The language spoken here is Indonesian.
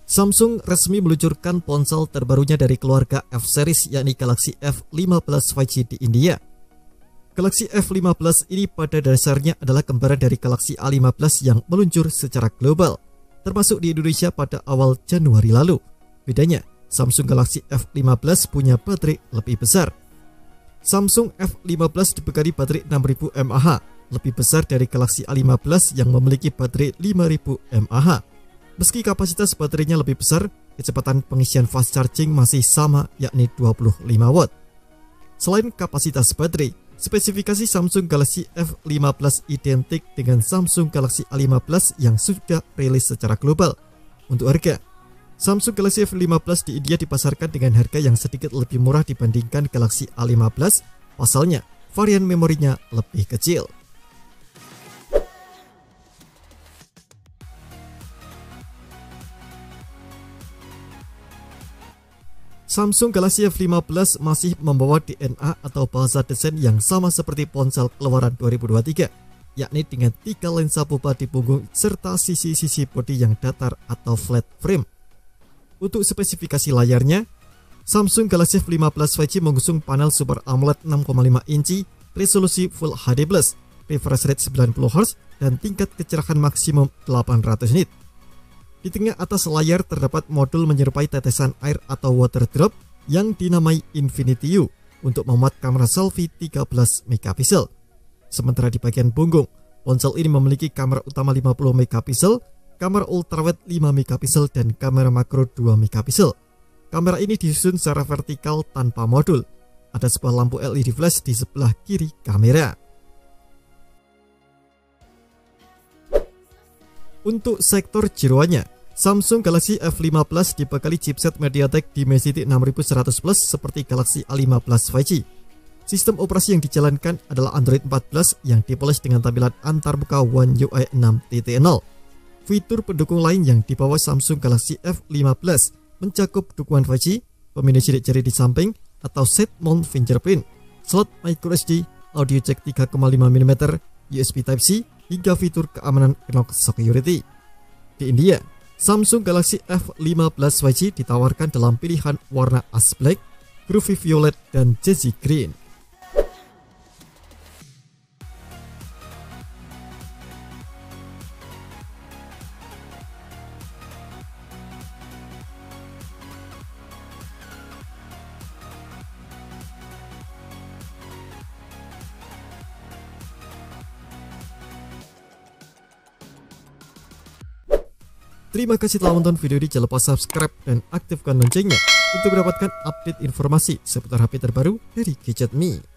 Samsung resmi meluncurkan ponsel terbarunya dari keluarga F-series, yakni Galaxy F15 5G di India. Galaxy F15 ini pada dasarnya adalah kembaran dari Galaxy A15 yang meluncur secara global, termasuk di Indonesia pada awal Januari lalu. Bedanya, Samsung Galaxy F15 punya baterai lebih besar. Samsung F15 dibekali baterai 6000 mAh, lebih besar dari Galaxy A15 yang memiliki baterai 5000 mAh. Meski kapasitas baterainya lebih besar, kecepatan pengisian fast charging masih sama, yakni 25 watt. Selain kapasitas baterai, spesifikasi Samsung Galaxy F15 identik dengan Samsung Galaxy A15 yang sudah rilis secara global. Untuk harga, Samsung Galaxy F15 di India dipasarkan dengan harga yang sedikit lebih murah dibandingkan Galaxy A15, pasalnya varian memorinya lebih kecil. Samsung Galaxy F15 masih membawa DNA atau bahasa desain yang sama seperti ponsel keluaran 2023, yakni dengan 3 lensa boba di punggung serta sisi-sisi bodi yang datar atau flat frame. Untuk spesifikasi layarnya, Samsung Galaxy F15 5G mengusung panel Super AMOLED 6,5 inci, resolusi Full HD+, refresh rate 90Hz, dan tingkat kecerahan maksimum 800 nit. Di tengah atas layar terdapat modul menyerupai tetesan air atau water drop yang dinamai Infinity U untuk memuat kamera selfie 13 megapiksel. Sementara di bagian punggung, ponsel ini memiliki kamera utama 50 megapiksel, kamera ultrawide 5 megapiksel, dan kamera makro 2 megapiksel. Kamera ini disusun secara vertikal tanpa modul. Ada sebuah lampu LED flash di sebelah kiri kamera. Untuk sektor jeroannya, Samsung Galaxy F15 dibekali chipset MediaTek Dimensity 6100 Plus seperti Galaxy A15 5G. Sistem operasi yang dijalankan adalah Android 14 yang dipoles dengan tampilan antarmuka One UI 6.0. Fitur pendukung lain yang dibawa Samsung Galaxy F15 mencakup dukungan 5G, pemindai sidik jari di samping atau side mount fingerprint, slot microSD, audio jack 3,5 mm, USB Type-C, hingga fitur keamanan Knox Security. Di India, Samsung Galaxy F15 5G ditawarkan dalam pilihan warna Ash Black, Groovy Violet, dan Jazzy Green. Terima kasih telah menonton video ini. Jangan lupa subscribe dan aktifkan loncengnya untuk mendapatkan update informasi seputar HP terbaru dari Gadget Me.